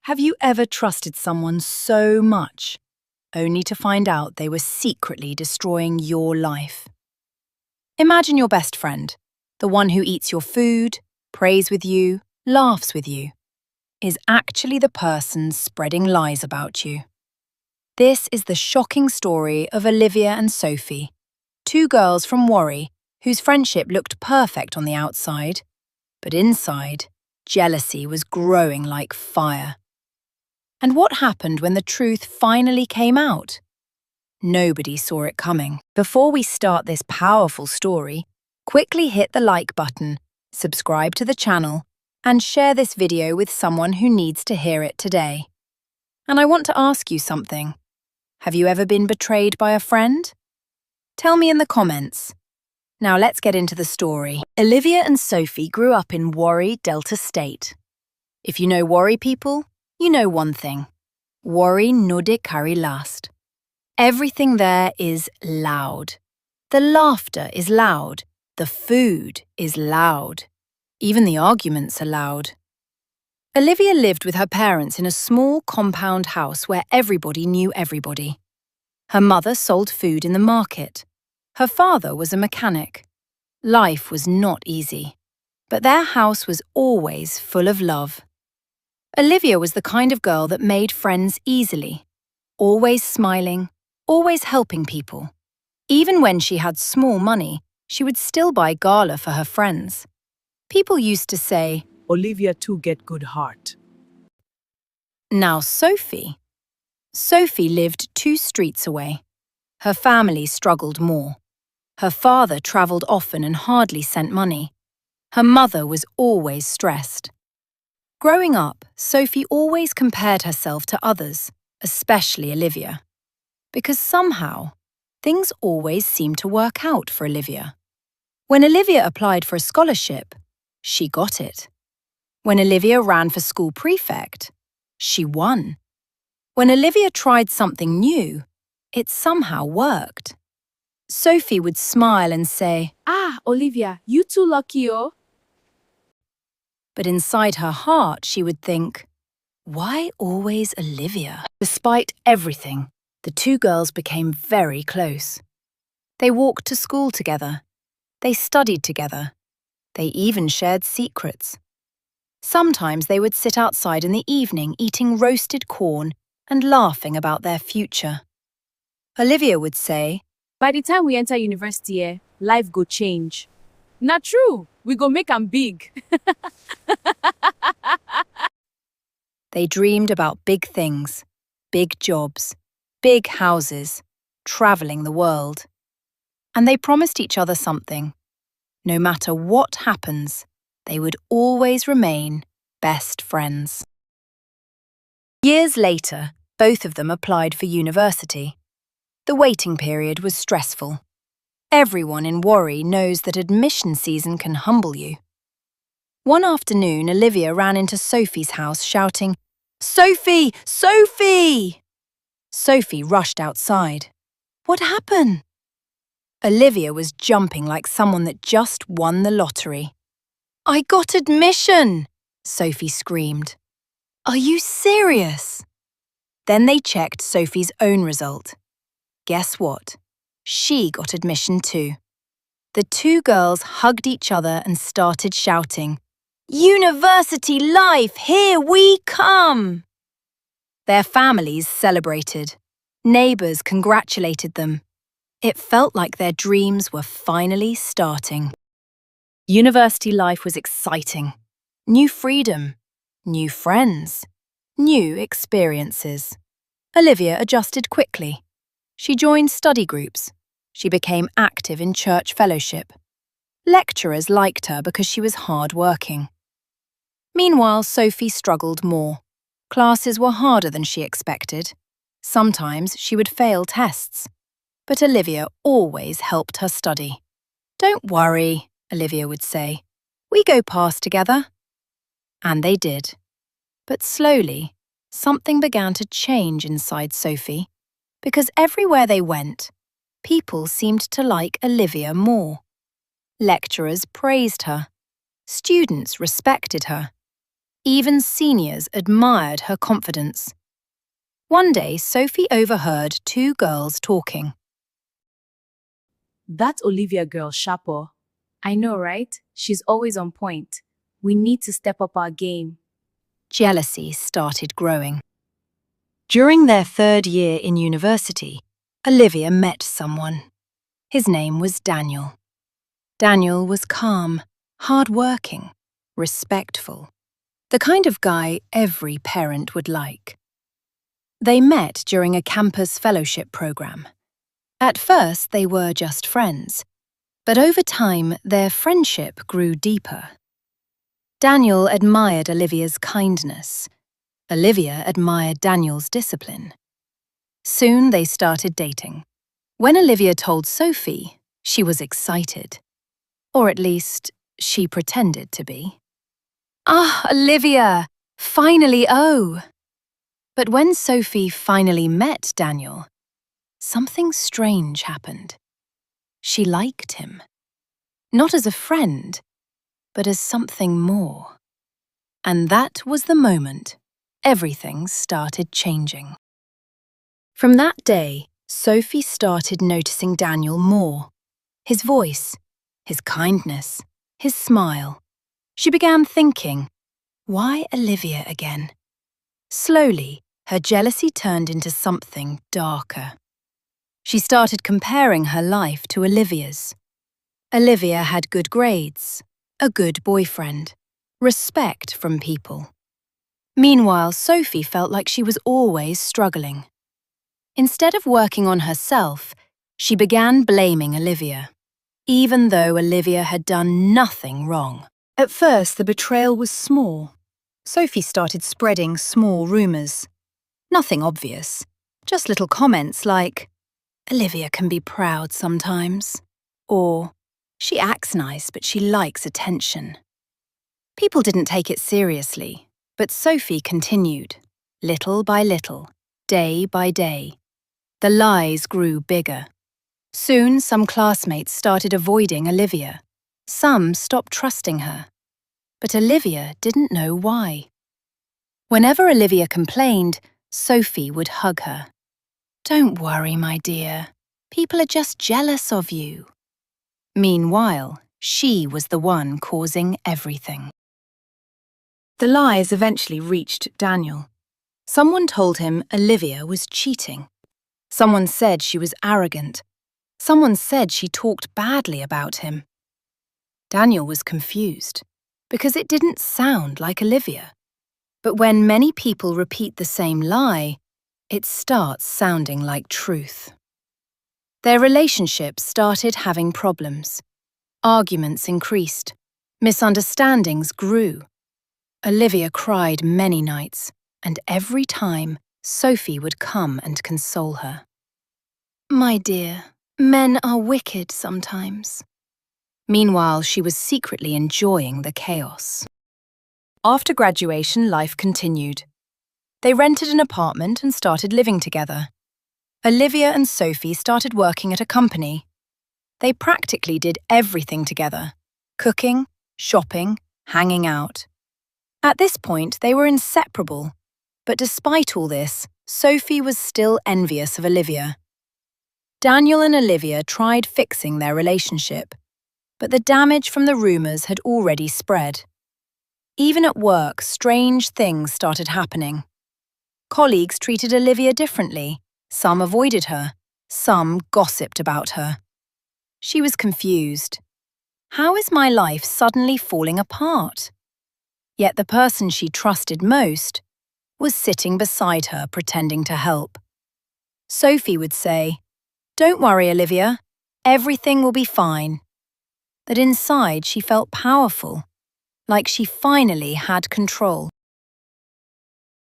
Have you ever trusted someone so much, only to find out they were secretly destroying your life? Imagine your best friend, the one who eats your food, prays with you, laughs with you, is actually the person spreading lies about you. This is the shocking story of Olivia and Sophie, two girls from Warri whose friendship looked perfect on the outside, but inside, jealousy was growing like fire. And what happened when the truth finally came out? Nobody saw it coming. Before we start this powerful story, quickly hit the like button, subscribe to the channel, and share this video with someone who needs to hear it today. And I want to ask you something. Have you ever been betrayed by a friend? Tell me in the comments. Now let's get into the story. Olivia and Sophie grew up in Warri, Delta State. If you know Warri people, you know one thing. Warri nude kari last. Everything there is loud. The laughter is loud. The food is loud. Even the arguments are loud. Olivia lived with her parents in a small compound house where everybody knew everybody. Her mother sold food in the market. Her father was a mechanic. Life was not easy, but their house was always full of love. Olivia was the kind of girl that made friends easily, always smiling, always helping people. Even when she had small money, she would still buy gala for her friends. People used to say, Olivia too get good heart. Now Sophie lived 2 streets away. Her family struggled more. Her father travelled often and hardly sent money. Her mother was always stressed. Growing up, Sophie always compared herself to others, especially Olivia. Because somehow, things always seemed to work out for Olivia. When Olivia applied for a scholarship, she got it. When Olivia ran for school prefect, she won. When Olivia tried something new, it somehow worked. Sophie would smile and say, Ah, Olivia, you too lucky, oh. but inside her heart she would think, why always Olivia? Despite everything, the two girls became very close. They walked to school together. They studied together. They even shared secrets. Sometimes they would sit outside in the evening eating roasted corn and laughing about their future. Olivia would say, By the time we enter university, life go change. Not true, we go make 'em big. they dreamed about big things, big jobs, big houses, travelling the world. And they promised each other something. No matter what happens, they would always remain best friends. Years later, both of them applied for university. The waiting period was stressful. Everyone in Warri knows that admission season can humble you. One afternoon, Olivia ran into Sophie's house shouting, Sophie! Sophie! Sophie rushed outside. What happened? Olivia was jumping like someone that just won the lottery. I got admission! Sophie screamed. Are you serious? Then they checked Sophie's own result. Guess what? She got admission too. The two girls hugged each other and started shouting, University life, here we come! Their families celebrated. Neighbours congratulated them. It felt like their dreams were finally starting. University life was exciting. New freedom, new friends, new experiences. Olivia adjusted quickly. She joined study groups. She became active in church fellowship. Lecturers liked her because she was hard-working. Meanwhile, Sophie struggled more. Classes were harder than she expected. Sometimes she would fail tests. But Olivia always helped her study. Don't worry, Olivia would say. We go past together. And they did. But slowly, something began to change inside Sophie. Because everywhere they went, people seemed to like Olivia more. Lecturers praised her. Students respected her. Even seniors admired her confidence. One day, Sophie overheard two girls talking. That Olivia girl, sharper. I know, right? She's always on point. We need to step up our game. Jealousy started growing. During their third year in university, Olivia met someone. His name was Daniel. Daniel was calm, hard-working, respectful. The kind of guy every parent would like. They met during a campus fellowship program. At first, they were just friends, but over time, their friendship grew deeper. Daniel admired Olivia's kindness. Olivia admired Daniel's discipline. Soon they started dating. When Olivia told Sophie, she was excited. Or at least, she pretended to be. "Ah, Olivia! Finally, oh!" But when Sophie finally met Daniel, something strange happened. She liked him. Not as a friend, but as something more. And that was the moment everything started changing. From that day, Sophie started noticing Daniel more. His voice, his kindness, his smile. She began thinking, why Olivia again? Slowly, her jealousy turned into something darker. She started comparing her life to Olivia's. Olivia had good grades, a good boyfriend, respect from people. Meanwhile, Sophie felt like she was always struggling. Instead of working on herself, she began blaming Olivia, even though Olivia had done nothing wrong. At first, the betrayal was small. Sophie started spreading small rumours. Nothing obvious, just little comments like, "Olivia can be proud sometimes," or "She acts nice but she likes attention." People didn't take it seriously, but Sophie continued, little by little, day by day. The lies grew bigger. Soon, some classmates started avoiding Olivia. Some stopped trusting her. But Olivia didn't know why. Whenever Olivia complained, Sophie would hug her. "Don't worry, my dear. People are just jealous of you." Meanwhile, she was the one causing everything. The lies eventually reached Daniel. Someone told him Olivia was cheating. Someone said she was arrogant. Someone said she talked badly about him. Daniel was confused, because it didn't sound like Olivia. But when many people repeat the same lie, it starts sounding like truth. Their relationship started having problems. Arguments increased. Misunderstandings grew. Olivia cried many nights, and every time, Sophie would come and console her. "My dear, men are wicked sometimes." Meanwhile, she was secretly enjoying the chaos. After graduation, life continued. They rented an apartment and started living together. Olivia and Sophie started working at a company. They practically did everything together: cooking, shopping, hanging out. At this point, they were inseparable. But despite all this, Sophie was still envious of Olivia. Daniel and Olivia tried fixing their relationship, but the damage from the rumours had already spread. Even at work, strange things started happening. Colleagues treated Olivia differently. Some avoided her. Some gossiped about her. She was confused. How is my life suddenly falling apart? Yet the person she trusted most was sitting beside her pretending to help. Sophie would say, "Don't worry, Olivia. Everything will be fine." But inside she felt powerful, like she finally had control.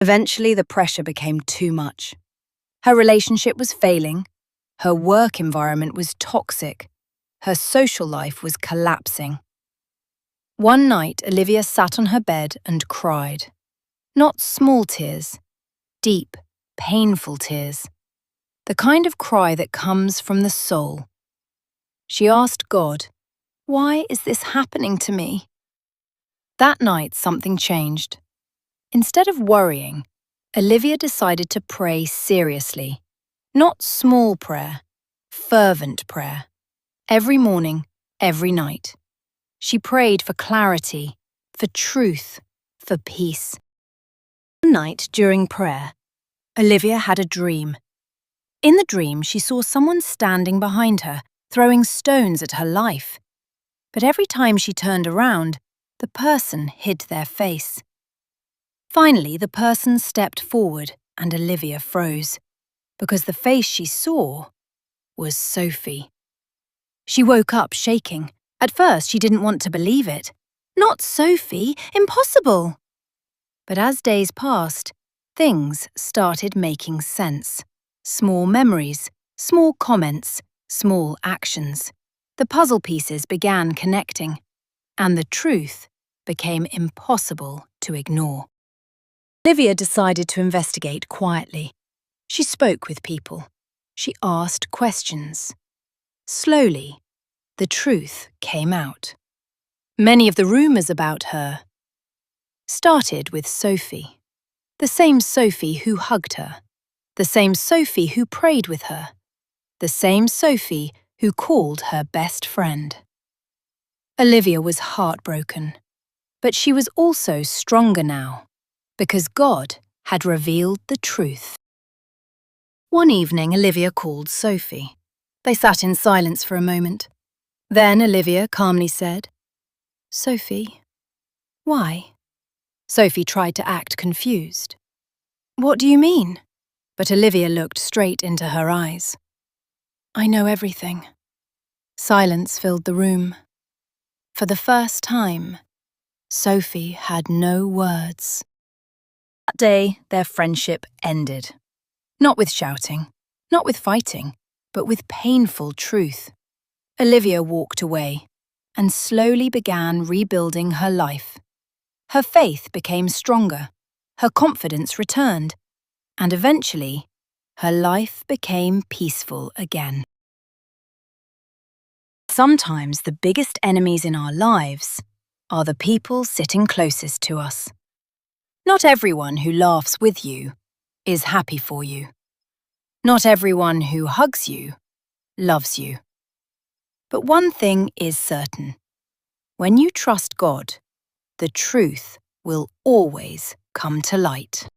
Eventually, the pressure became too much. Her relationship was failing, her work environment was toxic, her social life was collapsing. One night, Olivia sat on her bed and cried. Not small tears, deep, painful tears. The kind of cry that comes from the soul. She asked God, "Why is this happening to me?" That night, something changed. Instead of worrying, Olivia decided to pray seriously. Not small prayer, fervent prayer. Every morning, every night. She prayed for clarity, for truth, for peace. One night during prayer, Olivia had a dream. In the dream, she saw someone standing behind her, throwing stones at her life. But every time she turned around, the person hid their face. Finally, the person stepped forward and Olivia froze, because the face she saw was Sophie. She woke up shaking. At first, she didn't want to believe it. Not Sophie, impossible! But as days passed, things started making sense. Small memories, small comments, small actions. The puzzle pieces began connecting, and the truth became impossible to ignore. Olivia decided to investigate quietly. She spoke with people. She asked questions. Slowly, the truth came out. Many of the rumors about her started with Sophie. The same Sophie who hugged her. The same Sophie who prayed with her. The same Sophie who called her best friend. Olivia was heartbroken, but she was also stronger now, because God had revealed the truth. One evening, Olivia called Sophie. They sat in silence for a moment. Then Olivia calmly said, "Sophie, why?" Sophie tried to act confused. "What do you mean?" But Olivia looked straight into her eyes. "I know everything." Silence filled the room. For the first time, Sophie had no words. That day, their friendship ended. Not with shouting, not with fighting, but with painful truth. Olivia walked away and slowly began rebuilding her life. Her faith became stronger, her confidence returned, and eventually, her life became peaceful again. Sometimes the biggest enemies in our lives are the people sitting closest to us. Not everyone who laughs with you is happy for you. Not everyone who hugs you loves you. But one thing is certain. When you trust God, the truth will always come to light.